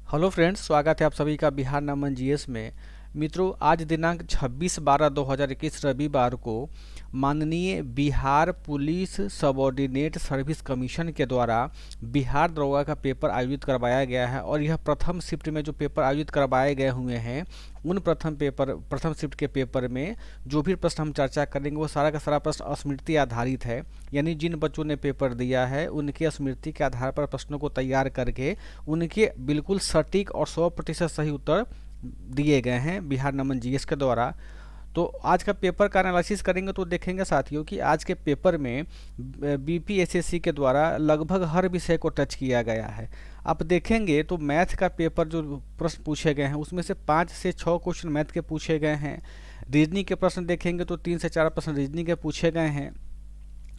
Hello friends, स्वागत है आप सभी का बिहार नमन जीएस में। मित्रों, आज दिनांक 26/12/2021 रविवार को माननीय Bihar police subordinate service commission के द्वारा बिहार दरोगा का पेपर आयोजित करवाया गया है। और यह प्रथम शिफ्ट में जो पेपर आयोजित करवाए गए हुए हैं, उन प्रथम शिफ्ट के पेपर में जो भी प्रश्न हम चर्चा करेंगे वो सारा का सारा प्रश्न स्मृति आधारित है। यानी जिन बच्चों ने पेपर दिया है उनके स्मृति के आधार पर प्रश्नों को तैयार करके उनके बिल्कुल सटीक और 100% सही उत्तर दिए गए हैं बिहार नमन जीएस के द्वारा। तो आज का पेपर का एनालिसिस करेंगे तो देखेंगे साथियों कि आज के पेपर में बीपीएसएससी के द्वारा लगभग हर विषय को टच किया गया है। आप देखेंगे तो मैथ का पेपर जो प्रश्न पूछे गए हैं उसमें से 5 से 6 क्वेश्चन मैथ के पूछे गए हैं। रीजनिंग के प्रश्न देखेंगे तो 3 से 4 प्रश्न रीजनिंग के पूछे गए हैं।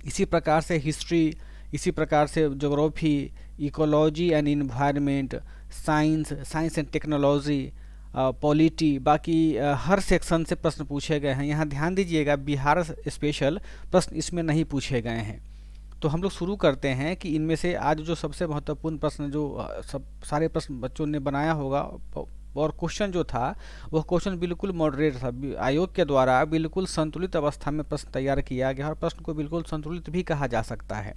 इसी प्रकार से हिस्ट्री, इसी प्रकार से geography, ecology and environment, science and technology, polity, बाकी हर सेक्शन से प्रश्न पूछे गए हैं। यहाँ ध्यान दीजिएगा, बिहार स्पेशल प्रश्न इसमें नहीं पूछे गए हैं। तो हम लोग शुरू करते हैं कि इनमें से आज जो सबसे महत्वपूर्ण प्रश्न जो सब सारे प्रश्न बच्चों ने बनाया होगा, और क्वेश्चन जो था वह क्वेश्चन बिल्कुल मॉडरेट था। आयोग के द्वारा बिल्कुल संतुलित अवस्था में प्रश्न तैयार किया गया और प्रश्न को बिल्कुल संतुलित भी कहा जा सकता है।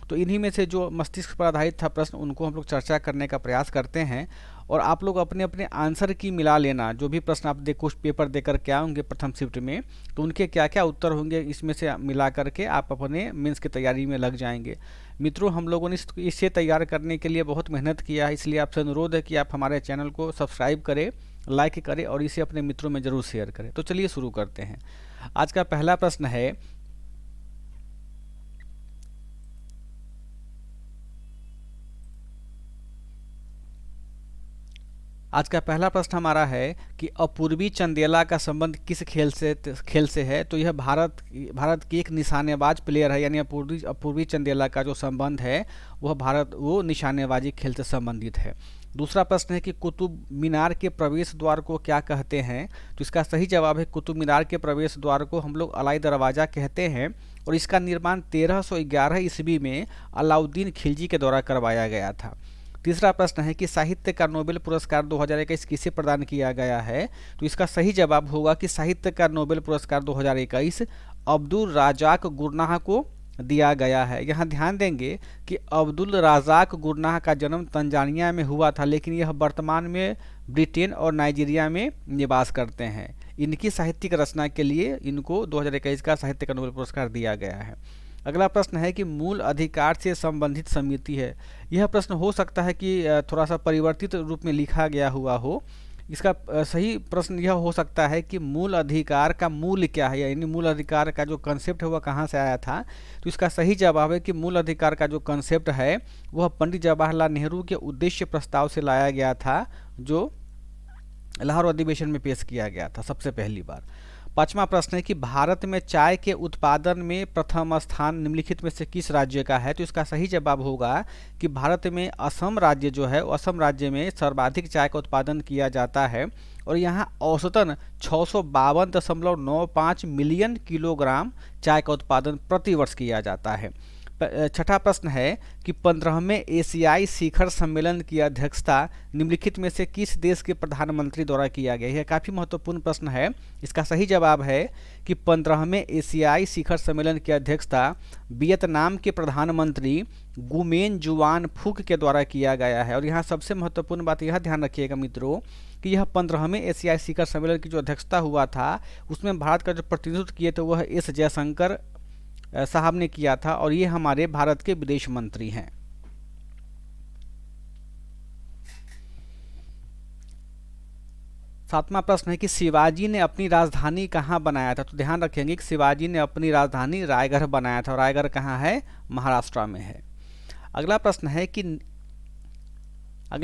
तो इन्हीं में से जो मस्तिष्क पर आधारित था प्रश्न, उनको हम लोग चर्चा करने का प्रयास करते हैं। और आप लोग अपने अपने आंसर की मिला लेना। जो भी प्रश्न आप कुछ पेपर देकर के आओगे प्रथम शिफ्ट में, तो उनके क्या क्या उत्तर होंगे इसमें से मिला करके आप अपने मेंस की तैयारी में लग जाएंगे। मित्रों, हम लोगों ने इसे तैयार करने के लिए बहुत मेहनत किया है, इसलिए आपसे अनुरोध है कि आप हमारे चैनल को सब्सक्राइब करें, लाइक करें और इसे अपने मित्रों में ज़रूर शेयर करें। तो चलिए शुरू करते हैं। आज का पहला प्रश्न है, हमारा है कि अपूर्वी चंदेला का संबंध किस खेल से है। तो यह भारत की एक निशानेबाज प्लेयर है। यानी अपूर्वी चंदेला का जो संबंध है वो निशानेबाजी खेल से संबंधित है। दूसरा प्रश्न है कि कुतुब मीनार के प्रवेश द्वार को क्या कहते हैं। तो इसका सही जवाब है, कुतुब मीनार के प्रवेश द्वार को हम लोग अलाई दरवाज़ा कहते हैं। और इसका निर्माण 1311 ईस्वी में अलाउद्दीन खिलजी के द्वारा करवाया गया था। तीसरा प्रश्न है कि साहित्य का नोबेल पुरस्कार 2021 किसे प्रदान किया गया है। तो इसका सही जवाब होगा कि साहित्य का नोबेल पुरस्कार 2021 अब्दुल राजाक गुरनाह को दिया गया है। यहाँ ध्यान देंगे कि अब्दुल राजाक गुरनाह का जन्म तंजानिया में हुआ था, लेकिन यह वर्तमान में ब्रिटेन और नाइजीरिया में निवास करते हैं। इनकी साहित्यिक रचना के लिए इनको 2021 का साहित्य का नोबेल पुरस्कार दिया गया है। अगला प्रश्न है कि मूल अधिकार से संबंधित समिति है। यह प्रश्न हो सकता है कि थोड़ा सा परिवर्तित रूप में लिखा गया हुआ हो। इसका सही प्रश्न यह हो सकता है कि मूल अधिकार का मूल क्या है, यानी मूल अधिकार का जो कंसेप्ट है वह कहाँ से आया था। तो इसका सही जवाब है कि मूल अधिकार का जो कंसेप्ट है वह पंडित जवाहरलाल नेहरू के उद्देश्य प्रस्ताव से लाया गया था, जो लाहौर अधिवेशन में पेश किया गया था सबसे पहली बार। पांचवा प्रश्न है कि भारत में चाय के उत्पादन में प्रथम स्थान निम्नलिखित में से किस राज्य का है। तो इसका सही जवाब होगा कि भारत में असम राज्य जो है, असम राज्य में सर्वाधिक चाय का उत्पादन किया जाता है। और यहाँ औसतन 652.95 मिलियन किलोग्राम चाय का उत्पादन प्रति वर्ष किया जाता है। छठा प्रश्न है कि 15वें एशियाई शिखर सम्मेलन की अध्यक्षता निम्नलिखित में से किस देश के प्रधानमंत्री द्वारा किया गया। यह काफ़ी महत्वपूर्ण प्रश्न है। इसका सही जवाब है कि 15वें एशियाई शिखर सम्मेलन की अध्यक्षता वियतनाम के प्रधानमंत्री गुमेन जुआन फुक के द्वारा किया गया है। और यहाँ सबसे महत्वपूर्ण बात यह ध्यान रखिएगा मित्रों कि यह 15वें एशियाई शिखर सम्मेलन की जो अध्यक्षता हुआ था उसमें भारत का जो प्रतिनिधित्व किए थे वह एस जयशंकर साहब ने किया था, और ये हमारे भारत के विदेश मंत्री हैं। सातवां प्रश्न है कि शिवाजी ने अपनी राजधानी कहाँ बनाया था। तो ध्यान रखेंगे कि शिवाजी ने अपनी राजधानी रायगढ़ बनाया था, और रायगढ़ कहाँ है, महाराष्ट्र में है। अगला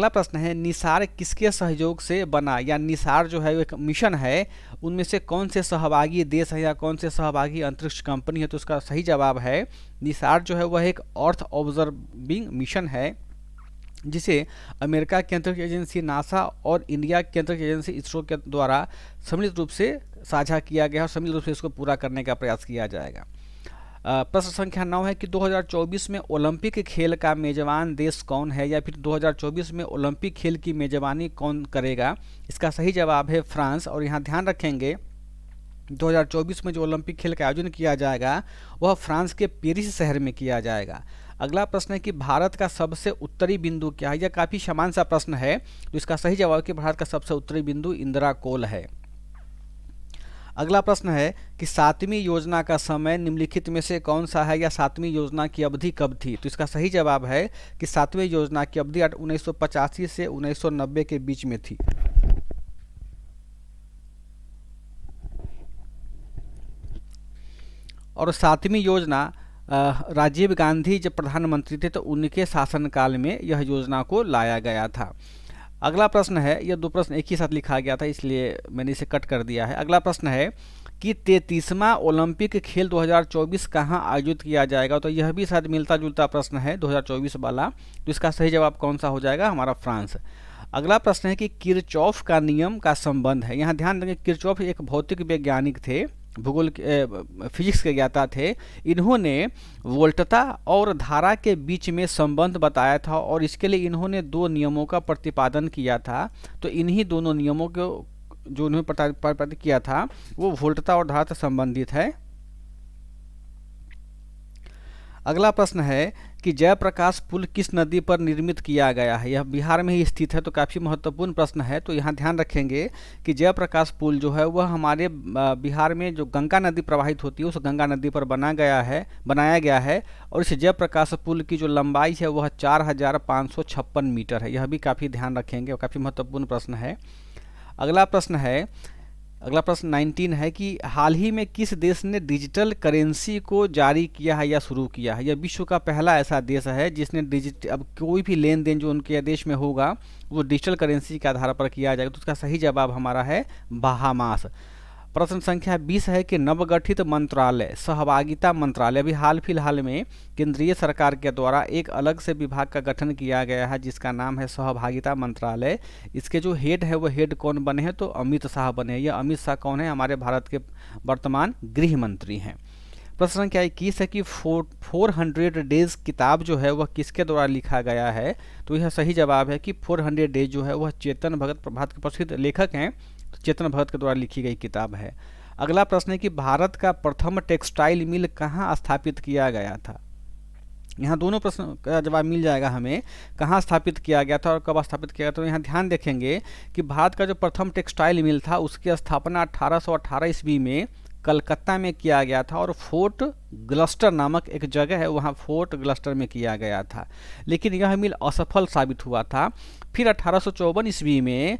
प्रश्न है निसार किसके सहयोग से बना, या निसार जो है एक मिशन है, उनमें से कौन से सहभागी देश है या कौन से सहभागी अंतरिक्ष कंपनी है। तो उसका सही जवाब है निसार जो है वह एक अर्थ ऑब्जर्विंग मिशन है, जिसे अमेरिका की अंतरिक्ष एजेंसी नासा और इंडिया की अंतरिक्ष एजेंसी इसरो के द्वारा सम्मिलित रूप से साझा किया गया और सम्मिलित रूप से इसको पूरा करने का प्रयास किया जाएगा। प्रश्न संख्या 9 है कि 2024 में ओलंपिक खेल का मेजबान देश कौन है, या फिर 2024 में ओलंपिक खेल की मेजबानी कौन करेगा। इसका सही जवाब है फ्रांस। और यहाँ ध्यान रखेंगे 2024 में जो ओलंपिक खेल का आयोजन किया जाएगा वह फ्रांस के पेरिस शहर में किया जाएगा। अगला प्रश्न है कि भारत का सबसे उत्तरी बिंदु क्या है। यह काफ़ी समान सा प्रश्न है, तो इसका सही जवाब है कि भारत का सबसे उत्तरी बिंदु इंदिरा कोल है। अगला प्रश्न है कि 7वीं योजना का समय निम्नलिखित में से कौन सा है, या 7वीं योजना की अवधि कब थी। तो इसका सही जवाब है कि 7वीं योजना की अवधि 1985 से 1990 के बीच में थी। और 7वीं योजना राजीव गांधी जब प्रधानमंत्री थे तो उनके शासनकाल में यह योजना को लाया गया था। अगला प्रश्न है, यह दो प्रश्न एक ही साथ लिखा गया था इसलिए मैंने इसे कट कर दिया है। अगला प्रश्न है कि 33वां ओलंपिक खेल 2024 कहाँ आयोजित किया जाएगा। तो यह भी शायद मिलता जुलता प्रश्न है 2024 वाला, तो इसका सही जवाब कौन सा हो जाएगा, हमारा फ्रांस। अगला प्रश्न है कि किरचॉफ का नियम का संबंध है। यहाँ ध्यान देंगे किरचॉफ एक भौतिक वैज्ञानिक थे, भूगोल फिजिक्स के ज्ञाता थे। इन्होंने वोल्टता और धारा के बीच में संबंध बताया था और इसके लिए इन्होंने 2 नियमों का प्रतिपादन किया था। तो इन्हीं दोनों नियमों को जो उन्होंने प्रतिपादित किया था वो वोल्टता और धारा से संबंधित है। अगला प्रश्न है कि जयप्रकाश पुल किस नदी पर निर्मित किया गया है। यह बिहार में ही स्थित है, तो काफ़ी महत्वपूर्ण प्रश्न है। तो यहाँ ध्यान रखेंगे कि जयप्रकाश पुल जो है वह हमारे बिहार में जो गंगा नदी प्रवाहित होती है उस गंगा नदी पर बनाया गया है। और इस जयप्रकाश पुल की जो लंबाई है वह 4556 मीटर है। यह भी काफ़ी ध्यान रखेंगे और काफ़ी महत्वपूर्ण प्रश्न है। अगला प्रश्न 19 है कि हाल ही में किस देश ने डिजिटल करेंसी को जारी किया है या शुरू किया है। यह विश्व का पहला ऐसा देश है जिसने अब कोई भी लेन देन जो उनके देश में होगा वो डिजिटल करेंसी के आधार पर किया जाएगा। तो उसका सही जवाब हमारा है बहामास। प्रश्न संख्या 20 है कि नवगठित मंत्रालय सहभागिता मंत्रालय, अभी हाल फिलहाल में केंद्रीय सरकार के द्वारा एक अलग से विभाग का गठन किया गया है जिसका नाम है सहभागिता मंत्रालय। इसके जो हेड है वो हेड कौन बने हैं, तो अमित शाह बने हैं। यह अमित शाह कौन है, हमारे भारत के वर्तमान गृह मंत्री हैं। प्रश्न संख्या 21 है कि 400 डेज किताब जो है वह किसके द्वारा लिखा गया है। तो यह सही जवाब है कि 400 डेज जो है वह चेतन भगत, भारत के प्रसिद्ध लेखक हैं, चेतन भगत के द्वारा लिखी गई किताब है। अगला प्रश्न है कि भारत का प्रथम टेक्सटाइल मिल कहाँ स्थापित किया गया था। यहाँ दोनों प्रश्न का जवाब मिल जाएगा हमें, कहाँ स्थापित किया गया था और कब स्थापित किया गया। तो यहाँ ध्यान देखेंगे कि भारत का जो प्रथम टेक्सटाइल मिल था उसकी स्थापना 1818 ईस्वी में कलकत्ता में किया गया था और फोर्ट ग्लस्टर नामक एक जगह है वहाँ फोर्ट ग्लस्टर में किया गया था, लेकिन यह मिल असफल साबित हुआ था। फिर 1854 ईस्वी में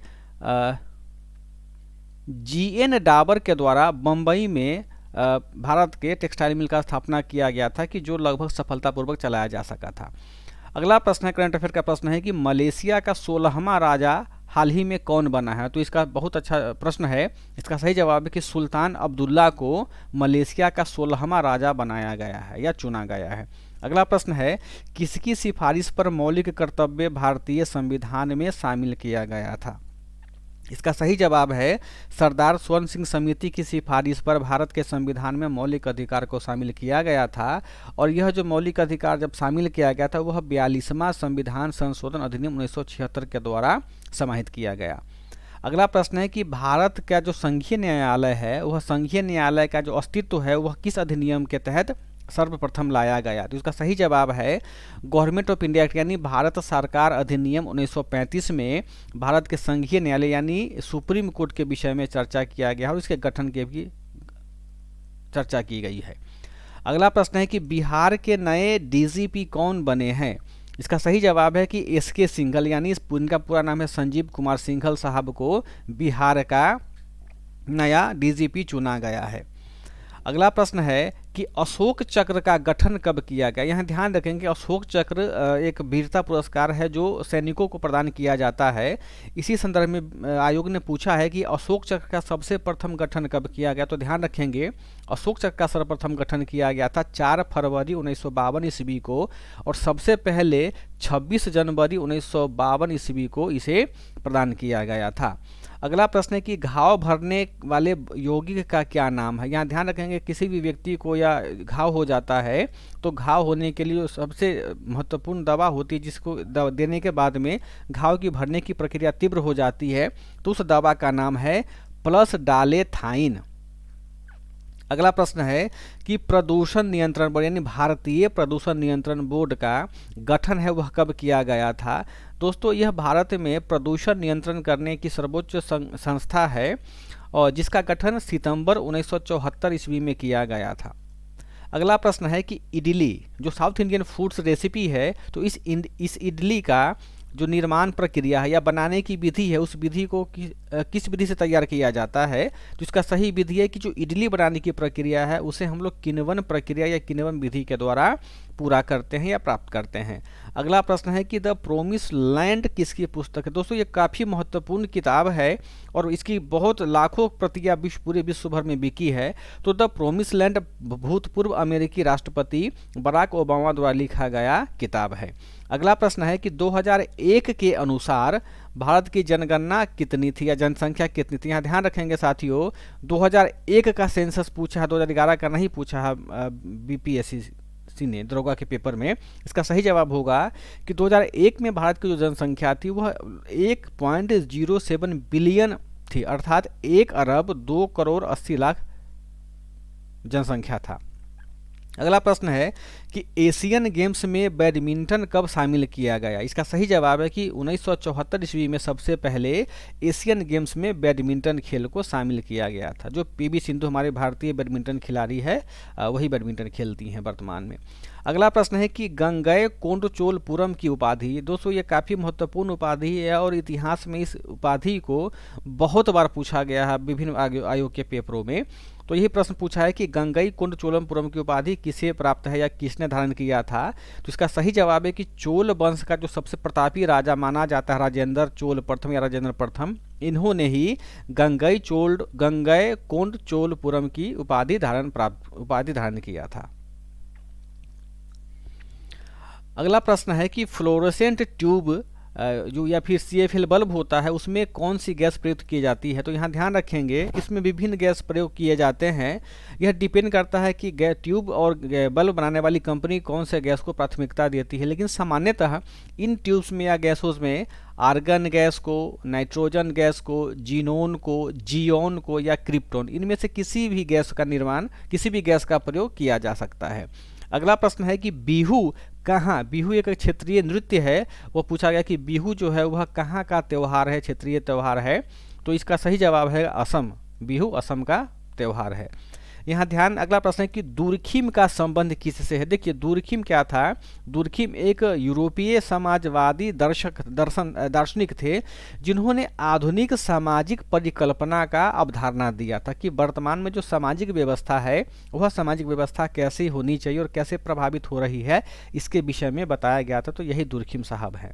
GN डाबर के द्वारा बम्बई में भारत के टेक्सटाइल मिल का स्थापना किया गया था कि जो लगभग सफलतापूर्वक चलाया जा सका था। अगला प्रश्न है, करंट अफेयर का प्रश्न है कि मलेशिया का 16वां राजा हाल ही में कौन बना है। तो इसका बहुत अच्छा प्रश्न है। इसका सही जवाब है कि सुल्तान अब्दुल्ला को मलेशिया का 16वां राजा बनाया गया है या चुना गया है। अगला प्रश्न है, किसकी सिफारिश पर मौलिक कर्तव्य भारतीय संविधान में शामिल किया गया था। इसका सही जवाब है सरदार स्वर्ण सिंह समिति की सिफारिश पर भारत के संविधान में मौलिक अधिकार को शामिल किया गया था। और यह जो मौलिक अधिकार जब शामिल किया गया था वह 42वां संविधान संशोधन अधिनियम 1976 के द्वारा समाहित किया गया। अगला प्रश्न है कि भारत का जो संघीय न्यायालय है वह संघीय न्यायालय का जो अस्तित्व है वह किस अधिनियम के तहत सर्वप्रथम लाया गया। तो इसका सही जवाब है गवर्नमेंट ऑफ इंडिया एक्ट यानी भारत सरकार अधिनियम 1935 में भारत के संघीय न्यायालय यानी सुप्रीम कोर्ट के विषय में चर्चा किया गया और इसके गठन की भी चर्चा की गई है। अगला प्रश्न है कि बिहार के नए DGP कौन बने हैं। इसका सही जवाब है कि SK सिंघल यानी इनका पूरा नाम है संजीव कुमार सिंघल साहब को बिहार का नया DGP चुना गया है। अगला प्रश्न है कि अशोक चक्र का गठन कब किया गया। यहाँ ध्यान रखेंगे अशोक चक्र एक वीरता पुरस्कार है जो सैनिकों को प्रदान किया जाता है। इसी संदर्भ में आयोग ने पूछा है कि अशोक चक्र का सबसे प्रथम गठन कब किया गया। तो ध्यान रखेंगे अशोक चक्र का सर्वप्रथम गठन किया गया था 4 फरवरी 1952 ईस्वी को और सबसे पहले 26 जनवरी 1952 ईस्वी को इसे प्रदान किया गया था। अगला प्रश्न है कि घाव भरने वाले यौगिक का क्या नाम है। यहाँ ध्यान रखेंगे किसी भी व्यक्ति को या घाव हो जाता है तो घाव होने के लिए सबसे महत्वपूर्ण दवा होती है जिसको देने के बाद में घाव की भरने की प्रक्रिया तीव्र हो जाती है, तो उस दवा का नाम है प्लस डालेथाइन। अगला प्रश्न है कि प्रदूषण नियंत्रण बोर्ड यानी भारतीय प्रदूषण नियंत्रण बोर्ड का गठन है वह कब किया गया था। दोस्तों यह भारत में प्रदूषण नियंत्रण करने की सर्वोच्च संस्था है और जिसका गठन सितंबर 1974 ईस्वी में किया गया था। अगला प्रश्न है कि इडली जो साउथ इंडियन फूड्स रेसिपी है, तो इस इडली का जो निर्माण प्रक्रिया है या बनाने की विधि है उस विधि को किस विधि से तैयार किया जाता है। तो इसका सही विधि है कि जो इडली बनाने की प्रक्रिया है उसे हम लोग किण्वन प्रक्रिया या किण्वन विधि के द्वारा पूरा करते हैं या प्राप्त करते हैं। अगला प्रश्न है कि द प्रोमिस लैंड किसकी पुस्तक है। दोस्तों ये काफ़ी महत्वपूर्ण किताब है और इसकी बहुत लाखों प्रतियां पूरे विश्व भर में बिकी है। तो द प्रोमिस लैंड भूतपूर्व अमेरिकी राष्ट्रपति बराक ओबामा द्वारा लिखा गया किताब है। अगला प्रश्न है कि 2001 के अनुसार भारत की जनगणना कितनी थी या जनसंख्या कितनी थी। यहाँ ध्यान रखेंगे साथियों 2001 का सेंसस पूछा है, 2011 का नहीं पूछा है बीपीएससी ने दरोगा के पेपर में। इसका सही जवाब होगा कि 2001 में भारत की जो जनसंख्या थी वह 1.07 बिलियन थी, अर्थात 1 अरब 2 करोड़ 80 लाख जनसंख्या था। अगला प्रश्न है कि एशियन गेम्स में बैडमिंटन कब शामिल किया गया। इसका सही जवाब है कि 1974 ईस्वी में सबसे पहले एशियन गेम्स में बैडमिंटन खेल को शामिल किया गया था। जो पीवी सिंधु हमारे भारतीय बैडमिंटन खिलाड़ी है वही बैडमिंटन खेलती हैं वर्तमान में। अगला प्रश्न है कि गंगैकोंडचोलपुरम की उपाधि। दोस्तों ये काफ़ी महत्वपूर्ण उपाधि है और इतिहास में इस उपाधि को बहुत बार पूछा गया है विभिन्न आयोग के पेपरों में। तो यही प्रश्न पूछा है कि गंगैकोंडचोलपुरम की उपाधि किसे प्राप्त है या किसने धारण किया था। तो इसका सही जवाब है कि चोल वंश का जो सबसे प्रतापी राजा माना जाता है राजेंद्र चोल प्रथम या राजेंद्र प्रथम, इन्होंने ही गंगैकोंडचोलपुरम की उपाधि धारण किया था। अगला प्रश्न है कि फ्लोरोसेंट ट्यूब जो या फिर CFL बल्ब होता है उसमें कौन सी गैस प्रयुक्त की जाती है। तो यहाँ ध्यान रखेंगे इसमें विभिन्न गैस प्रयोग किए जाते हैं। यह डिपेंड करता है कि ट्यूब और बल्ब बनाने वाली कंपनी कौन से गैस को प्राथमिकता देती है, लेकिन सामान्यतः इन ट्यूब्स में या गैसों में आर्गन गैस को, नाइट्रोजन गैस को, जीनोन को, जियोन को या क्रिप्टोन, इनमें से किसी भी गैस का निर्माण किसी भी गैस का प्रयोग किया जा सकता है। अगला प्रश्न है कि बिहू कहाँ, बिहू एक क्षेत्रीय नृत्य है, वो पूछा गया कि बिहू जो है वह कहाँ का त्यौहार है, क्षेत्रीय त्यौहार है। तो इसका सही जवाब है असम, बिहू असम का त्यौहार है। यहाँ ध्यान अगला प्रश्न है कि दुर्खिम का संबंध किससे है। देखिए दुर्खिम क्या था, दुर्खिम एक यूरोपीय समाजवादी दार्शनिक थे जिन्होंने आधुनिक सामाजिक परिकल्पना का अवधारणा दिया था कि वर्तमान में जो सामाजिक व्यवस्था है वह सामाजिक व्यवस्था कैसी होनी चाहिए और कैसे प्रभावित हो रही है इसके विषय में बताया गया था। तो यही दुर्खिम साहब है।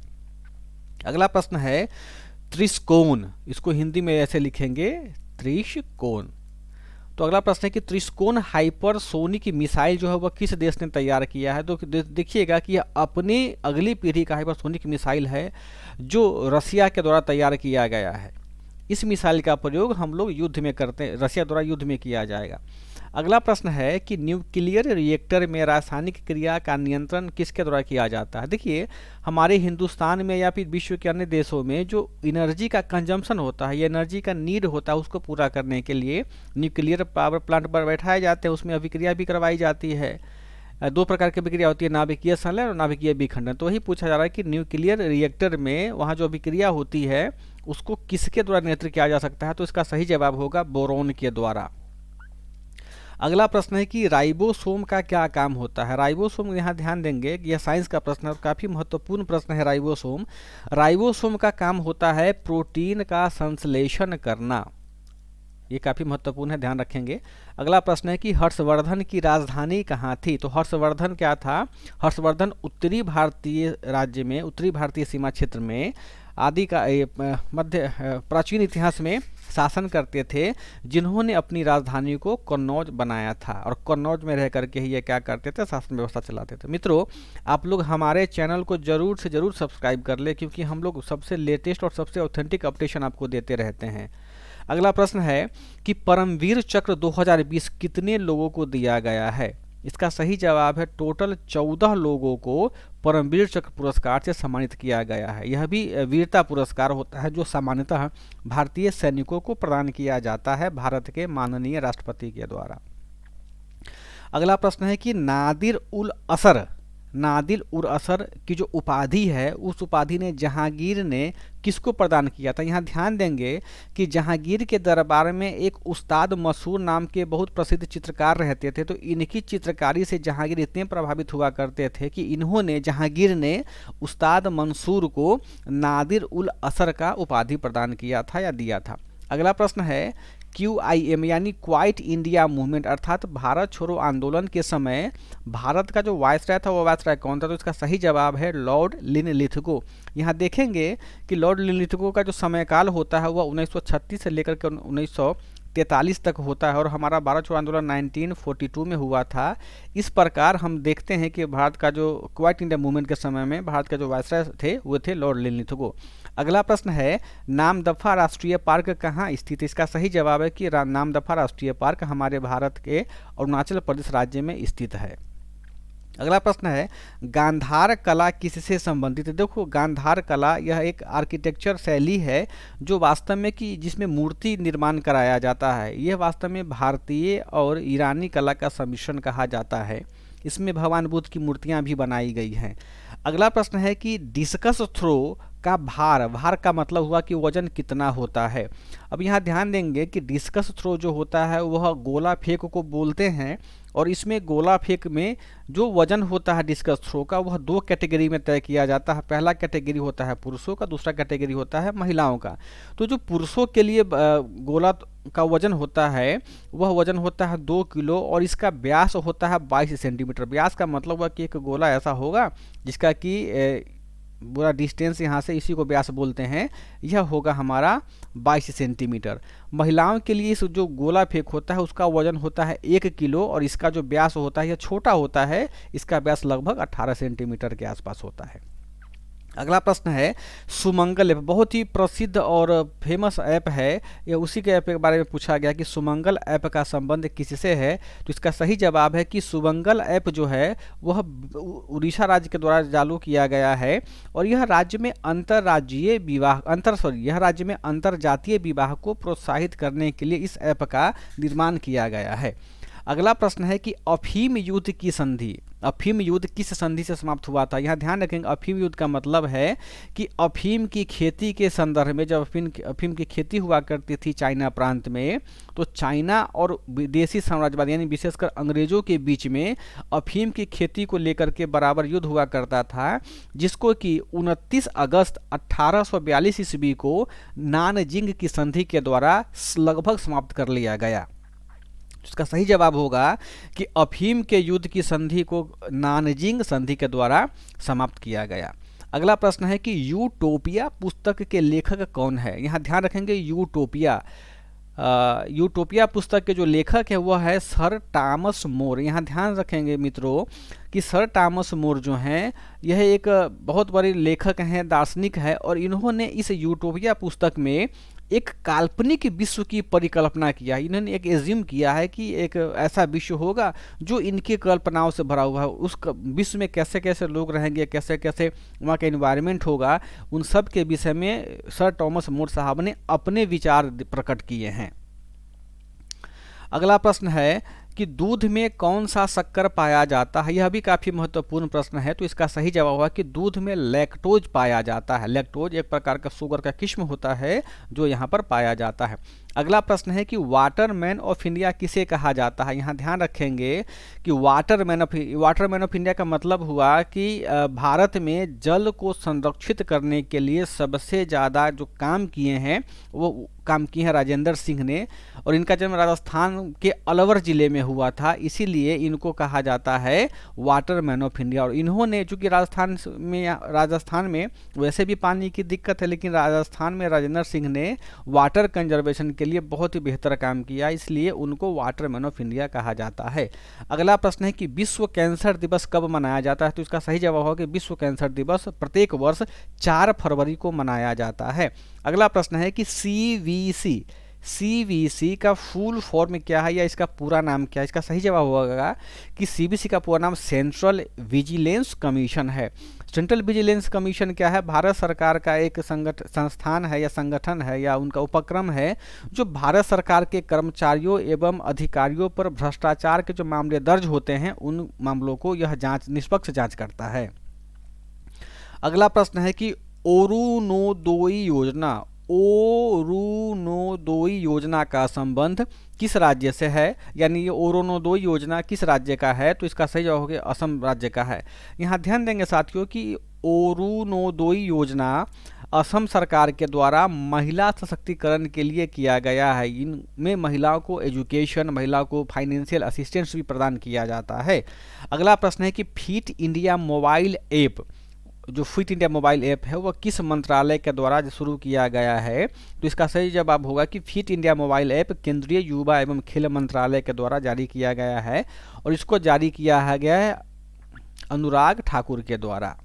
अगला प्रश्न है त्रिकोण, इसको हिंदी में ऐसे लिखेंगे त्रिकोण। तो अगला प्रश्न है कि त्रिकोण हाइपरसोनिक मिसाइल जो है वह किस देश ने तैयार किया है। तो देखिएगा कि यह अपनी अगली पीढ़ी का हाइपरसोनिक मिसाइल है जो रसिया के द्वारा तैयार किया गया है। इस मिसाइल का प्रयोग हम लोग युद्ध में करते हैं, रसिया द्वारा युद्ध में किया जाएगा। अगला प्रश्न है कि न्यूक्लियर रिएक्टर में रासायनिक क्रिया का नियंत्रण किसके द्वारा किया जाता है। देखिए हमारे हिंदुस्तान में या फिर विश्व के अन्य देशों में जो एनर्जी का कंजम्पशन होता है, ये एनर्जी का नीड होता है, उसको पूरा करने के लिए न्यूक्लियर पावर प्लांट पर बैठाए जाते हैं, उसमें अभिक्रिया भी करवाई जाती है। 2 प्रकार की अभिक्रिया होती है, नाभिकीय संलयन और नाभिकीय विखंडन। तो वही पूछा जा रहा है कि न्यूक्लियर रिएक्टर में वहाँ जो अभिक्रिया होती है उसको किसके द्वारा नियंत्रित किया जा सकता है। तो इसका सही जवाब होगा बोरोन के द्वारा। अगला प्रश्न है कि राइबोसोम का क्या काम होता है। राइबोसोम यहाँ ध्यान देंगे कि यह साइंस का प्रश्न है और काफ़ी महत्वपूर्ण प्रश्न है। राइबोसोम का काम होता है प्रोटीन का संश्लेषण करना, ये काफ़ी महत्वपूर्ण है, ध्यान रखेंगे। अगला प्रश्न है कि हर्षवर्धन की राजधानी कहाँ थी। तो हर्षवर्धन क्या था, हर्षवर्धन उत्तरी भारतीय राज्य में, उत्तरी भारतीय सीमा क्षेत्र में आदि का मध्य प्राचीन इतिहास में शासन करते थे, जिन्होंने अपनी राजधानी को कन्नौज बनाया था और कन्नौज में रह करके ही ये क्या करते थे, शासन व्यवस्था चलाते थे। मित्रों, आप लोग हमारे चैनल को जरूर से जरूर सब्सक्राइब कर ले, क्योंकि हम लोग सबसे लेटेस्ट और सबसे ऑथेंटिक अपडेशन आपको देते रहते हैं। अगला प्रश्न है कि परमवीर चक्र 2020 कितने लोगों को दिया गया है? इसका सही जवाब है टोटल 14 लोगों को परमवीर चक्र पुरस्कार से सम्मानित किया गया है। यह भी वीरता पुरस्कार होता है जो सामान्यतः भारतीय सैनिकों को प्रदान किया जाता है भारत के माननीय राष्ट्रपति के द्वारा। अगला प्रश्न है कि नादिर उल असर की जो उपाधि है, उस उपाधि ने जहांगीर ने किसको प्रदान किया था? यहाँ ध्यान देंगे कि जहांगीर के दरबार में एक उस्ताद मसूर नाम के बहुत प्रसिद्ध चित्रकार रहते थे। तो इनकी चित्रकारी से जहांगीर इतने प्रभावित हुआ करते थे कि जहांगीर ने उस्ताद मंसूर को नादिर उल असर का उपाधि प्रदान किया था या दिया था। अगला प्रश्न है QIM यानी क्वाइट इंडिया मूवमेंट अर्थात भारत छोड़ो आंदोलन के समय भारत का जो वायसराय था वो वायसराय कौन था? तो इसका सही जवाब है लॉर्ड लिनलिथगो। यहाँ देखेंगे कि लॉर्ड लिनलिथगो का जो समयकाल होता है वह 1936 से लेकर के 1943 तक होता है और हमारा भारत छोड़ो आंदोलन 1942 में हुआ था। इस प्रकार हम देखते हैं कि भारत का जो क्वाइट इंडिया मूवमेंट के समय में भारत का जो वायसराय थे वो थे लॉर्ड लिनलिथगो। अगला प्रश्न है नामदफा राष्ट्रीय पार्क कहाँ स्थित है? इसका सही जवाब है कि नामदफा राष्ट्रीय पार्क हमारे भारत के अरुणाचल प्रदेश राज्य में स्थित है। अगला प्रश्न है गांधार कला किससे संबंधित है? देखो, गांधार कला यह एक आर्किटेक्चर शैली है जो वास्तव में कि जिसमें मूर्ति निर्माण कराया जाता है। यह वास्तव में भारतीय और ईरानी कला का सम्मिश्रण कहा जाता है। इसमें भगवान बुद्ध की मूर्तियां भी बनाई गई हैं। अगला प्रश्न है कि डिस्कस थ्रो का भार का मतलब हुआ कि वजन कितना होता है। अब यहाँ ध्यान देंगे कि डिस्कस थ्रो जो होता है वह गोला फेंक को बोलते हैं और इसमें गोला फेंक में जो वजन होता है डिस्कस थ्रो का वह 2 कैटेगरी में तय किया जाता है। पहला कैटेगरी होता है पुरुषों का, दूसरा कैटेगरी होता है महिलाओं का। तो जो पुरुषों के लिए गोला का वजन होता है वह वजन होता है 2 किलो और इसका व्यास होता है 22 सेंटीमीटर। व्यास का मतलब हुआ कि एक गोला ऐसा होगा जिसका कि पूरा डिस्टेंस यहाँ से इसी को व्यास बोलते हैं, यह होगा हमारा 22 सेंटीमीटर। महिलाओं के लिए इस जो गोला फेंक होता है उसका वजन होता है 1 किलो और इसका जो व्यास होता है यह छोटा होता है, इसका व्यास लगभग 18 सेंटीमीटर के आसपास होता है। अगला प्रश्न है सुमंगल ऐप, बहुत ही प्रसिद्ध और फेमस ऐप है। यह उसी के ऐप के बारे में पूछा गया कि सुमंगल ऐप का संबंध किससे है? तो इसका सही जवाब है कि सुमंगल ऐप जो है वह उड़ीसा राज्य के द्वारा चालू किया गया है और यह राज्य में अंतरजातीय विवाह को प्रोत्साहित करने के लिए इस ऐप का निर्माण किया गया है। अगला प्रश्न है कि अफीम युद्ध किस संधि से समाप्त हुआ था? यहाँ ध्यान रखेंगे अफीम युद्ध का मतलब है कि अफीम की खेती के संदर्भ में जब अफीम की खेती हुआ करती थी चाइना प्रांत में, तो चाइना और विदेशी साम्राज्यवाद यानी विशेषकर अंग्रेजों के बीच में अफीम की खेती को लेकर के बराबर युद्ध हुआ करता था, जिसको कि 29 अगस्त 1842 ईस्वी को नानजिंग की संधि के द्वारा लगभग समाप्त कर लिया गया। इसका सही जवाब होगा कि अफीम के युद्ध की संधि को नानजिंग संधि के द्वारा समाप्त किया गया। अगला प्रश्न है कि यूटोपिया पुस्तक के लेखक कौन है? यहाँ ध्यान रखेंगे यूटोपिया पुस्तक के जो लेखक है वह है सर टॉमस मोर। यहाँ ध्यान रखेंगे मित्रों कि सर टॉमस मोर जो हैं यह एक बहुत बड़े लेखक हैं, दार्शनिक है और इन्होंने इस यूटोपिया पुस्तक में एक काल्पनिक विश्व की परिकल्पना किया है। इन्होंने एक एज्यूम किया है कि एक ऐसा विश्व होगा जो इनके कल्पनाओं से भरा हुआ है। उस विश्व में कैसे कैसे लोग रहेंगे, कैसे कैसे वहाँ का एनवायरनमेंट होगा, उन सब के विषय में सर टॉमस मोर साहब ने अपने विचार प्रकट किए हैं। अगला प्रश्न है कि दूध में कौन सा शक्कर पाया जाता है? यह भी काफ़ी महत्वपूर्ण प्रश्न है। तो इसका सही जवाब हुआ कि दूध में लैक्टोज पाया जाता है। लैक्टोज एक प्रकार का शुगर का किस्म होता है जो यहाँ पर पाया जाता है। अगला प्रश्न है कि वाटरमैन ऑफ इंडिया किसे कहा जाता है। यहाँ ध्यान रखेंगे कि वाटरमैन ऑफ इंडिया का मतलब हुआ कि भारत में जल को संरक्षित करने के लिए सबसे ज़्यादा जो काम किए हैं वो काम किए हैं राजेंद्र सिंह ने, और इनका जन्म राजस्थान के अलवर ज़िले में हुआ था, इसीलिए इनको कहा जाता है वाटरमैन ऑफ इंडिया। और इन्होंने, चूँकि राजस्थान में वैसे भी पानी की दिक्कत है, लेकिन राजस्थान में राजेंद्र सिंह ने वाटर कंजर्वेशन के लिए बहुत ही बेहतर काम किया, इसलिए उनको वाटरमैन ऑफ इंडिया कहा जाता है। अगला प्रश्न है कि विश्व कैंसर दिवस कब मनाया जाता है। तो इसका सही जवाब होगा कि विश्व कैंसर दिवस प्रत्येक वर्ष 4 फरवरी को मनाया जाता है। अगला प्रश्न है कि सीवीसी का फुल फॉर्म क्या है या इसका पूरा नाम क्या है। इसका सही जवाब होगा कि सीवीसी का पूरा नाम सेंट्रल विजिलेंस कमीशन है। सेंट्रल विजिलेंस कमीशन क्या है? भारत सरकार का एक संस्थान है या संगठन है या उनका उपक्रम है जो भारत सरकार के कर्मचारियों एवं अधिकारियों पर भ्रष्टाचार के जो मामले दर्ज होते हैं उन मामलों को यह निष्पक्ष जांच करता है। अगला प्रश्न है कि ओरुनोदोई योजना का संबंध किस राज्य से है, यानी ये ओरुनोदोई योजना किस राज्य का है। तो इसका सही जवाब होगा असम राज्य का है। यहाँ ध्यान देंगे साथियों कि ओरुनोदोई योजना असम सरकार के द्वारा महिला सशक्तिकरण के लिए किया गया है। इनमें महिलाओं को एजुकेशन, महिलाओं को फाइनेंशियल असिस्टेंस भी प्रदान किया जाता है। अगला प्रश्न है कि फिट इंडिया मोबाइल ऐप, जो फिट इंडिया मोबाइल ऐप है वह किस मंत्रालय के द्वारा शुरू किया गया है। तो इसका सही जवाब होगा कि फिट इंडिया मोबाइल ऐप केंद्रीय युवा एवं खेल मंत्रालय के द्वारा जारी किया गया है, और इसको जारी किया गया है अनुराग ठाकुर के द्वारा।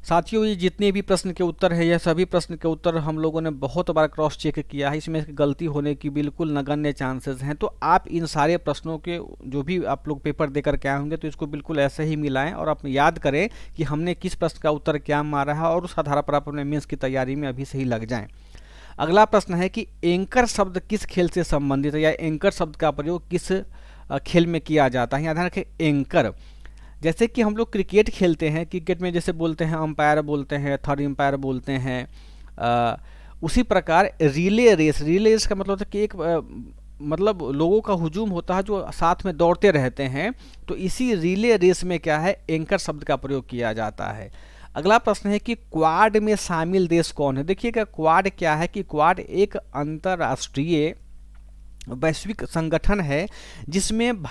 साथियों, ये जितने भी प्रश्न के उत्तर है, यह सभी प्रश्न के उत्तर हम लोगों ने बहुत बार क्रॉस चेक किया है, इसमें गलती होने की बिल्कुल नगण्य चांसेस हैं। तो आप इन सारे प्रश्नों के जो भी आप लोग पेपर देकर के आए होंगे तो इसको बिल्कुल ऐसे ही मिलाएं और आप याद करें कि हमने किस प्रश्न का उत्तर क्या मारा है, और उस आधार पर आप अपने मेंस की तैयारी में अभी से ही लग जाएं। अगला प्रश्न है कि एंकर शब्द किस खेल से संबंधित है, या एंकर शब्द का प्रयोग किस खेल में किया जाता है। यहाँ ध्यान रखें, एंकर, जैसे कि हम लोग क्रिकेट खेलते हैं, क्रिकेट में जैसे बोलते हैं अंपायर बोलते हैं, थर्ड अंपायर बोलते हैं, उसी प्रकार रिले रेस का मतलब है कि एक मतलब लोगों का हुजूम होता है जो साथ में दौड़ते रहते हैं, तो इसी रिले रेस में क्या है, एंकर शब्द का प्रयोग किया जाता है। अगला प्रश्न है कि क्वाड में शामिल देश कौन है। देखिएगा, क्वाड क्या है कि क्वाड एक अंतर्राष्ट्रीय वैश्विक संगठन है जिसमें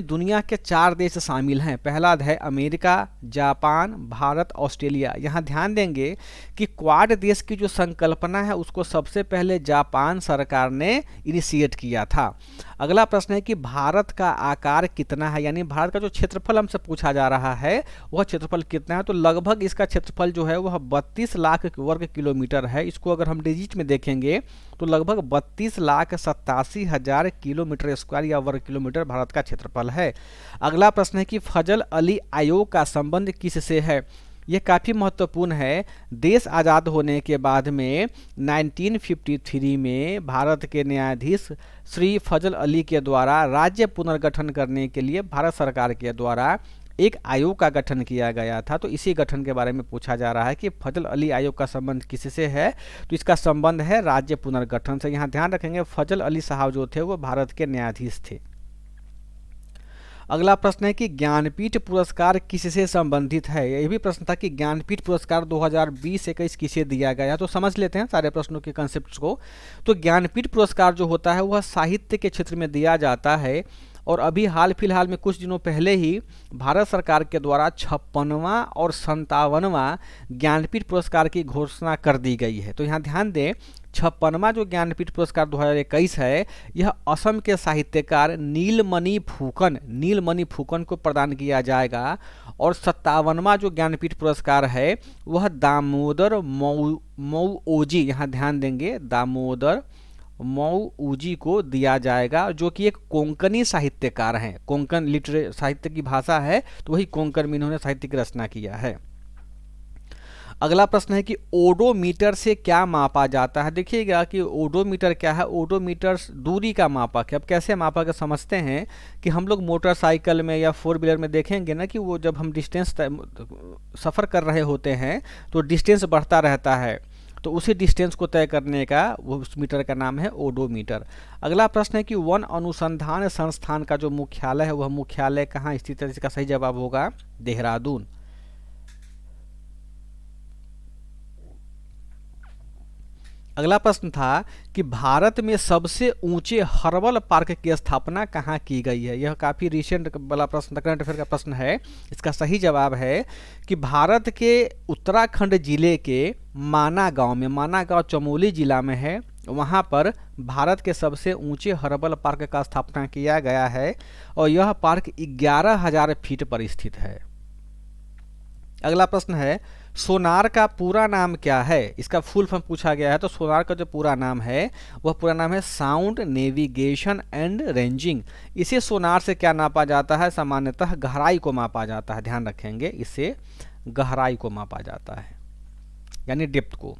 दुनिया के 4 देश शामिल हैं। पहला है अमेरिका, जापान, भारत, ऑस्ट्रेलिया। यहाँ ध्यान देंगे कि क्वाड देश की जो संकल्पना है उसको सबसे पहले जापान सरकार ने इनिशिएट किया था। अगला प्रश्न है कि भारत का आकार कितना है, यानी भारत का जो क्षेत्रफल हमसे पूछा जा रहा है वह क्षेत्रफल कितना है। तो लगभग इसका क्षेत्रफल जो है वह 32 लाख वर्ग किलोमीटर है। इसको अगर हम डिजिट में देखेंगे तो लगभग 32,87,000 किलोमीटर स्क्वायर या वर्ग किलोमीटर भारत का क्षेत्रफल है। अगला प्रश्न है कि फजल अली आयोग का संबंध किससे है। यह काफ़ी महत्वपूर्ण है। देश आज़ाद होने के बाद में 1953 में भारत के न्यायाधीश श्री फजल अली के द्वारा राज्य पुनर्गठन करने के लिए भारत सरकार के द्वारा एक आयोग का गठन किया गया था। तो इसी गठन के बारे में पूछा जा रहा है कि फजल अली आयोग का संबंध किससे है। तो इसका संबंध है राज्य पुनर्गठन से। यहाँ ध्यान रखेंगे, फजल अली साहब जो थे वो भारत के न्यायाधीश थे। अगला प्रश्न है कि ज्ञानपीठ पुरस्कार किससे संबंधित है। यह भी प्रश्न था कि ज्ञानपीठ पुरस्कार 2020-21 किसे दिया गया। तो समझ लेते हैं सारे प्रश्नों के कंसेप्ट्स को। तो ज्ञानपीठ पुरस्कार जो होता है वह साहित्य के क्षेत्र में दिया जाता है, और अभी हाल फिलहाल में कुछ दिनों पहले ही भारत सरकार के द्वारा 56वां और 57वां ज्ञानपीठ पुरस्कार की घोषणा कर दी गई है। तो यहाँ ध्यान दें, 56वां जो ज्ञानपीठ पुरस्कार 2021 है यह असम के साहित्यकार नीलमणि फुकन को प्रदान किया जाएगा, और 57वां जो ज्ञानपीठ पुरस्कार है वह दामोदर मऊओजी, यहाँ ध्यान देंगे, दामोदर मऊओजी को दिया जाएगा, जो कि एक कोंकणी साहित्यकार हैं। कोंकण लिटरेचर साहित्य की भाषा है, तो वही कोंकण में इन्होंने साहित्य की रचना किया है। अगला प्रश्न है कि ओडोमीटर से क्या मापा जाता है। देखिएगा कि ओडोमीटर क्या है। ओडोमीटर दूरी का मापक है। अब कैसे मापक है समझते हैं कि हम लोग मोटरसाइकिल में या फोर व्हीलर में देखेंगे ना कि वो जब हम डिस्टेंस सफ़र कर रहे होते हैं तो डिस्टेंस बढ़ता रहता है, तो उसी डिस्टेंस को तय करने का वो उस मीटर का नाम है ओडोमीटर। अगला प्रश्न है कि वन अनुसंधान संस्थान का जो मुख्यालय है वह मुख्यालय कहाँ स्थित है। इसका सही जवाब होगा देहरादून। अगला प्रश्न था कि भारत में सबसे ऊंचे हर्बल पार्क की स्थापना कहाँ की गई है। यह काफ़ी रिसेंट वाला प्रश्न, करंट अफेयर का प्रश्न है। इसका सही जवाब है कि भारत के उत्तराखंड जिले के माना गांव में, माना गांव चमोली जिला में है, वहाँ पर भारत के सबसे ऊंचे हर्बल पार्क का स्थापना किया गया है और यह पार्क 11,000 फीट पर स्थित है। अगला प्रश्न है सोनार का पूरा नाम क्या है। इसका फुल फॉर्म पूछा गया है, तो सोनार का जो पूरा नाम है वह पूरा नाम है साउंड नेविगेशन एंड रेंजिंग। इसे सोनार से क्या नापा जाता है, सामान्यतः गहराई को मापा जाता है। ध्यान रखेंगे, इससे गहराई को मापा जाता है, यानी डेप्थ को।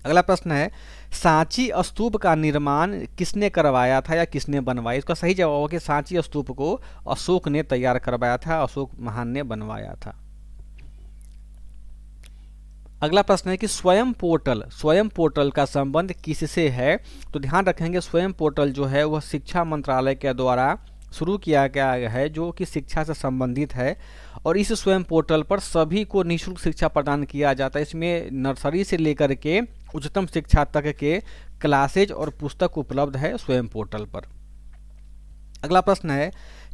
अगला प्रश्न है सांची स्तूप का निर्माण किसने करवाया था या किसने बनवाया। इसका सही जवाब होगा कि सांची स्तूप को अशोक ने तैयार करवाया था, अशोक महान ने बनवाया था। अगला प्रश्न है कि स्वयं पोर्टल का संबंध किससे है। तो ध्यान रखेंगे स्वयं पोर्टल जो है वह शिक्षा मंत्रालय के द्वारा शुरू किया गया है, जो कि शिक्षा से संबंधित है। और इस स्वयं पोर्टल पर सभी को निःशुल्क शिक्षा प्रदान किया जाता है। इसमें नर्सरी से लेकर के उच्चतम शिक्षा तक के क्लासेज और पुस्तक उपलब्ध है स्वयं पोर्टल पर। अगला प्रश्न है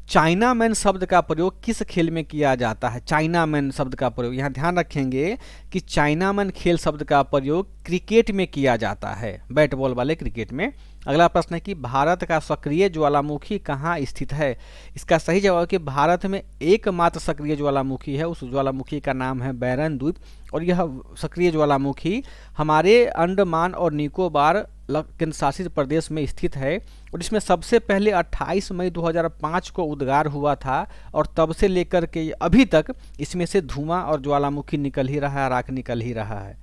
चाइना मैन शब्द का प्रयोग किस खेल में किया जाता है। चाइना मैन शब्द का प्रयोग, यहाँ ध्यान रखेंगे कि चाइना मैन खेल शब्द का प्रयोग क्रिकेट में किया जाता है, बैट बॉल वाले क्रिकेट में। अगला प्रश्न है कि भारत का सक्रिय ज्वालामुखी कहाँ स्थित है। इसका सही जवाब है कि भारत में एकमात्र सक्रिय ज्वालामुखी है, उस ज्वालामुखी का नाम है बैरन द्वीप। और यह सक्रिय ज्वालामुखी हमारे अंडमान और निकोबार केंद्र शासित प्रदेश में स्थित है। और इसमें सबसे पहले 28 मई 2005 को उद्गार हुआ था और तब से लेकर के अभी तक इसमें से धुआं और ज्वालामुखी निकल ही रहा है, राख निकल ही रहा है।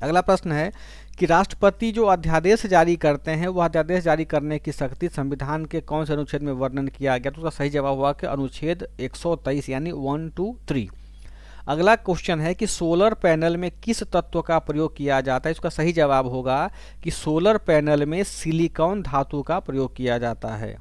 अगला प्रश्न है कि राष्ट्रपति जो अध्यादेश जारी करते हैं वह अध्यादेश जारी करने की शक्ति संविधान के कौन से अनुच्छेद में वर्णन किया गया। तो उसका सही जवाब हुआ कि अनुच्छेद 123 यानी 1, 2, 3। अगला क्वेश्चन है कि सोलर पैनल में किस तत्व का प्रयोग किया जाता है। इसका सही जवाब होगा कि सोलर पैनल में सिलिकॉन धातु का प्रयोग किया जाता है।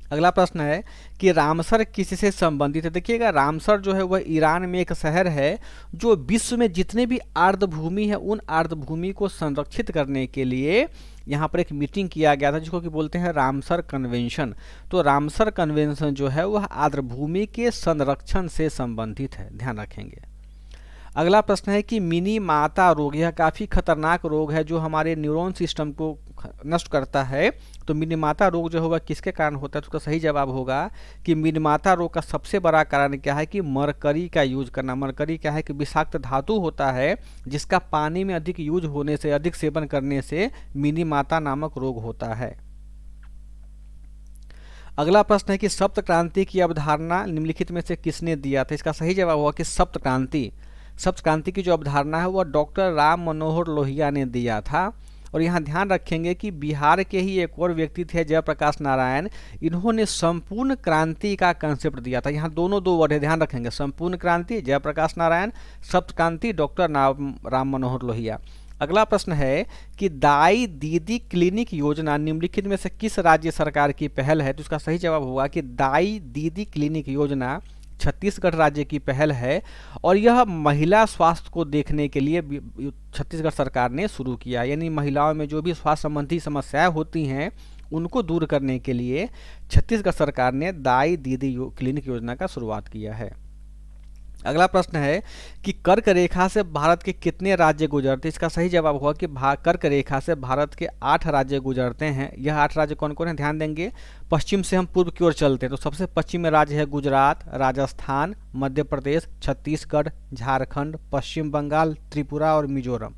अगला प्रश्न है कि रामसर किससे संबंधित है। देखिएगा रामसर जो है वह ईरान में एक शहर है जो विश्व में जितने भी आर्द्रभूमि है उन आर्द्रभूमि को संरक्षित करने के लिए यहाँ पर एक मीटिंग किया गया था जिसको कि बोलते हैं रामसर कन्वेंशन। तो रामसर कन्वेंशन जो है वह आर्द्रभूमि के संरक्षण से संबंधित है, ध्यान रखेंगे। अगला प्रश्न है कि मिनी माता रोग, यह काफ़ी खतरनाक रोग है जो हमारे न्यूरॉन सिस्टम को नष्ट करता है। तो मिनीमाता रोग जो होगा किसके कारण होता है। तो उसका सही जवाब होगा कि मिनीमाता रोग का सबसे बड़ा कारण क्या है कि मरकरी का यूज करना। मरकरी क्या है कि विषाक्त धातु होता है जिसका पानी में अधिक यूज होने से, अधिक सेवन करने से मिनीमाता नामक रोग होता है। अगला प्रश्न है कि सप्त क्रांति की अवधारणा निम्नलिखित में से किसने दिया था। इसका सही जवाब होगा कि सप्त क्रांति की जो अवधारणा है वह डॉक्टर राम मनोहर लोहिया ने दिया था। और यहाँ ध्यान रखेंगे कि बिहार के ही एक और व्यक्ति थे जयप्रकाश नारायण, इन्होंने संपूर्ण क्रांति का कंसेप्ट दिया था। यहाँ दोनों दो वर्ड है, ध्यान रखेंगे, संपूर्ण क्रांति जयप्रकाश नारायण, सप्त क्रांति डॉक्टर राम मनोहर लोहिया। अगला प्रश्न है कि दाई दीदी क्लिनिक योजना निम्नलिखित में से किस राज्य सरकार की पहल है। तो इसका सही जवाब होगा कि दाई दीदी क्लिनिक योजना छत्तीसगढ़ राज्य की पहल है और यह महिला स्वास्थ्य को देखने के लिए छत्तीसगढ़ सरकार ने शुरू किया। यानी महिलाओं में जो भी स्वास्थ्य संबंधी समस्याएं होती हैं उनको दूर करने के लिए छत्तीसगढ़ सरकार ने दाई दीदी क्लिनिक योजना का शुरुआत किया है। अगला प्रश्न है कि कर्क रेखा से भारत के कितने राज्य गुजरते हैं। इसका सही जवाब होगा कि कर्क रेखा से भारत के 8 राज्य गुजरते हैं। यह 8 राज्य कौन कौन है, ध्यान देंगे। पश्चिम से हम पूर्व की ओर चलते हैं तो सबसे पश्चिम में राज्य है गुजरात, राजस्थान, मध्य प्रदेश, छत्तीसगढ़, झारखंड, पश्चिम बंगाल, त्रिपुरा और मिजोरम।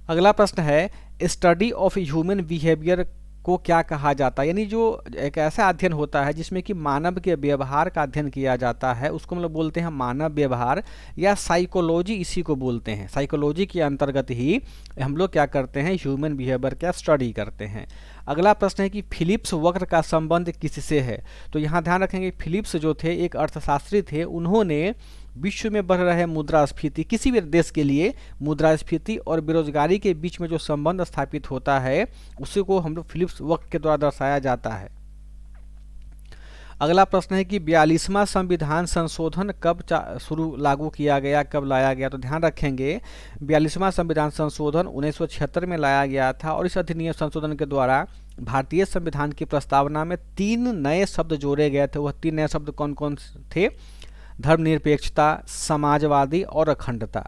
अगला प्रश्न है स्टडी ऑफ ह्यूमन बिहेवियर को क्या कहा जाता है, यानी जो एक ऐसा अध्ययन होता है जिसमें कि मानव के व्यवहार का अध्ययन किया जाता है, उसको हम लोग बोलते हैं मानव व्यवहार या साइकोलॉजी, इसी को बोलते हैं। साइकोलॉजी के अंतर्गत ही हम लोग क्या करते हैं, ह्यूमन बिहेवियर का स्टडी करते हैं। अगला प्रश्न है कि फिलिप्स वक्र का संबंध किससे है? तो यहाँ ध्यान रखेंगे, फिलिप्स जो थे एक अर्थशास्त्री थे, उन्होंने विश्व में बढ़ रहे मुद्रास्फीति, किसी भी देश के लिए मुद्रास्फीति और बेरोजगारी के बीच में जो संबंध स्थापित होता है उसी को हम लोग फिलिप्स वक्र के द्वारा दर्शाया जाता है। अगला प्रश्न है कि 42वां संविधान संशोधन कब शुरू लागू किया गया, कब लाया गया? तो ध्यान रखेंगे 42वां संविधान संशोधन 1976 में लाया गया था और इस अधिनियम संशोधन के द्वारा भारतीय संविधान की प्रस्तावना में 3 नए शब्द जोड़े गए थे। वह 3 नए शब्द कौन कौन थे? धर्मनिरपेक्षता, समाजवादी और अखंडता।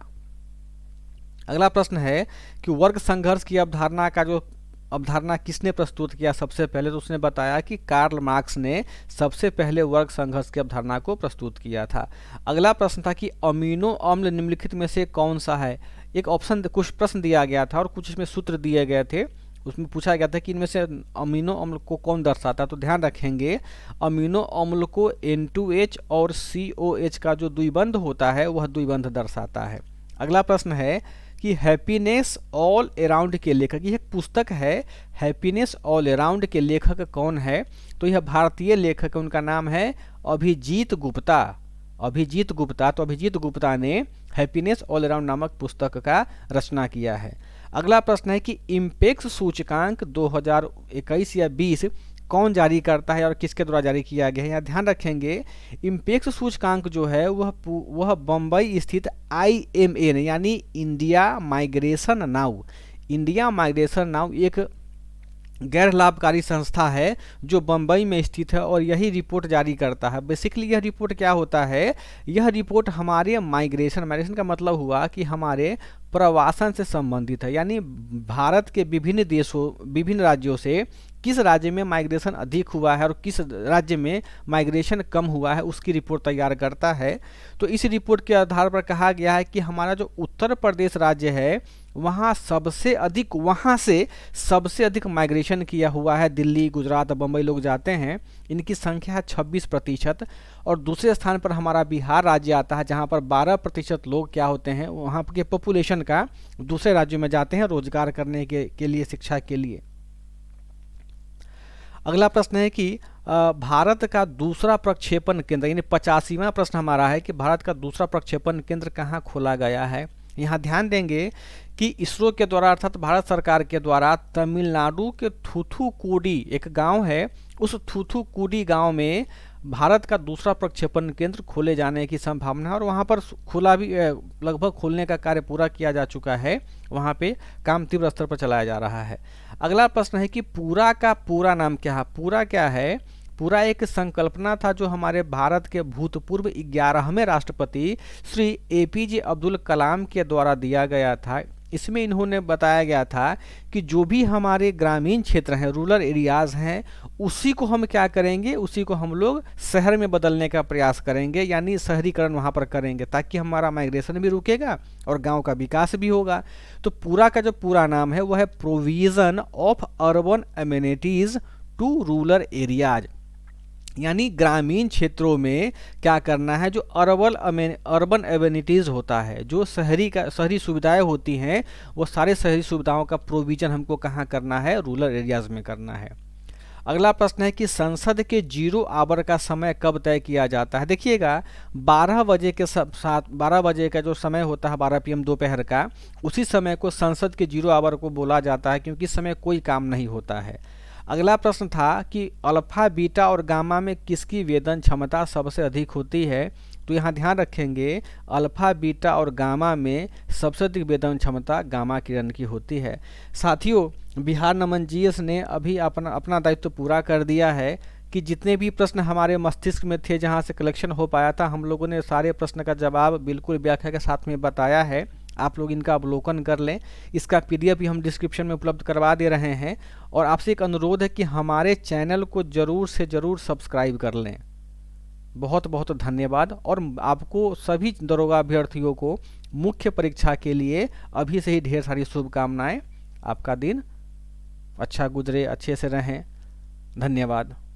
अगला प्रश्न है कि वर्ग संघर्ष की अवधारणा किसने प्रस्तुत किया सबसे पहले? तो उसने बताया कि कार्ल मार्क्स ने सबसे पहले वर्ग संघर्ष की अवधारणा को प्रस्तुत किया था। अगला प्रश्न था कि अमीनो अम्ल निम्नलिखित में से कौन सा है? एक ऑप्शन, कुछ प्रश्न दिया गया था और कुछ इसमें सूत्र दिए गए थे। उसमें पूछा गया था कि इनमें से अमीनो अम्ल को कौन दर्शाता है? तो ध्यान रखेंगे, अमीनो अम्ल को N2H और COH का जो द्विबंध होता है वह द्विबंध दर्शाता है। अगला प्रश्न है कि हैप्पीनेस ऑल अराउंड के लेखक, यह एक पुस्तक है, हैप्पीनेस ऑल अराउंड के लेखक कौन है? तो यह भारतीय लेखक है, उनका नाम है अभिजीत गुप्ता। अभिजीत गुप्ता, तो अभिजीत गुप्ता ने हैप्पीनेस ऑल अराउंड नामक पुस्तक का रचना किया है। अगला प्रश्न है कि इम्पेक्स सूचकांक 2021 या 20 कौन जारी करता है और किसके द्वारा जारी किया गया है? यहाँ ध्यान रखेंगे, इम्पेक्स सूचकांक जो है वह बम्बई स्थित IMA यानी India migration now, India migration now एक गैर लाभकारी संस्था है जो बम्बई में स्थित है और यही रिपोर्ट जारी करता है। बेसिकली यह रिपोर्ट क्या होता है? यह रिपोर्ट हमारे माइग्रेशन का मतलब हुआ कि हमारे प्रवासन से संबंधित है, यानी भारत के विभिन्न देशों, विभिन्न राज्यों से किस राज्य में माइग्रेशन अधिक हुआ है और किस राज्य में माइग्रेशन कम हुआ है उसकी रिपोर्ट तैयार करता है। तो इस रिपोर्ट के आधार पर कहा गया है कि हमारा जो उत्तर प्रदेश राज्य है वहाँ से सबसे अधिक माइग्रेशन किया हुआ है। दिल्ली, गुजरात, बम्बई लोग जाते हैं, इनकी संख्या है 26%। और दूसरे स्थान पर हमारा बिहार राज्य आता है जहाँ पर 12% लोग क्या होते हैं, वहाँ के पॉपुलेशन का दूसरे राज्यों में जाते हैं रोजगार करने के लिए, शिक्षा के लिए। अगला प्रश्न है कि भारत का दूसरा प्रक्षेपण केंद्र, यानी 85वां प्रश्न हमारा है कि भारत का दूसरा प्रक्षेपण केंद्र कहाँ खोला गया है? यहाँ ध्यान देंगे कि इसरो के द्वारा अर्थात भारत सरकार के द्वारा तमिलनाडु के थूथुकुडी एक गांव है, उस थूथुकुडी गांव में भारत का दूसरा प्रक्षेपण केंद्र खोले जाने की संभावना है और वहां पर खुला भी, लगभग खोलने का कार्य पूरा किया जा चुका है। वहां पे काम तीव्र स्तर पर चलाया जा रहा है। अगला प्रश्न है कि पूरा का पूरा नाम क्या है? पूरा क्या है? पूरा एक संकल्पना था जो हमारे भारत के भूतपूर्व 11वें राष्ट्रपति श्री APJ अब्दुल कलाम के द्वारा दिया गया था। इसमें इन्होंने बताया गया था कि जो भी हमारे ग्रामीण क्षेत्र हैं, रूरल एरियाज़ हैं, उसी को हम क्या करेंगे, उसी को हम लोग शहर में बदलने का प्रयास करेंगे, यानी शहरीकरण वहाँ पर करेंगे ताकि हमारा माइग्रेशन भी रुकेगा और गांव का विकास भी होगा। तो पूरा का जो पूरा नाम है वह है provision of urban amenities to rural areas, यानी ग्रामीण क्षेत्रों में क्या करना है, जो अर्बन एमिनिटीज़ होता है, जो शहरी सुविधाएं होती हैं, वो सारे शहरी सुविधाओं का प्रोविजन हमको कहाँ करना है, रूरल एरियाज़ में करना है। अगला प्रश्न है कि संसद के 0 आवर का समय कब तय किया जाता है? देखिएगा 12 बजे के साथ 12 बजे का जो समय होता है 12 PM दोपहर का, उसी समय को संसद के 0 आवर को बोला जाता है क्योंकि इस समय कोई काम नहीं होता है। अगला प्रश्न था कि अल्फा, बीटा और गामा में किसकी वेदन क्षमता सबसे अधिक होती है? तो यहाँ ध्यान रखेंगे अल्फा, बीटा और गामा में सबसे अधिक वेदन क्षमता गामा किरण की होती है। साथियों, बिहार नमन GS ने अभी अपना दायित्व पूरा कर दिया है कि जितने भी प्रश्न हमारे मस्तिष्क में थे, जहाँ से कलेक्शन हो पाया था, हम लोगों ने सारे प्रश्न का जवाब बिल्कुल व्याख्या के साथ में बताया है। आप लोग इनका अवलोकन कर लें। इसका PDF भी हम डिस्क्रिप्शन में उपलब्ध करवा दे रहे हैं और आपसे एक अनुरोध है कि हमारे चैनल को ज़रूर से ज़रूर सब्सक्राइब कर लें। बहुत बहुत धन्यवाद। और आपको सभी दरोगा अभ्यर्थियों को मुख्य परीक्षा के लिए अभी से ही ढेर सारी शुभकामनाएं। आपका दिन अच्छा गुजरे, अच्छे से रहें। धन्यवाद।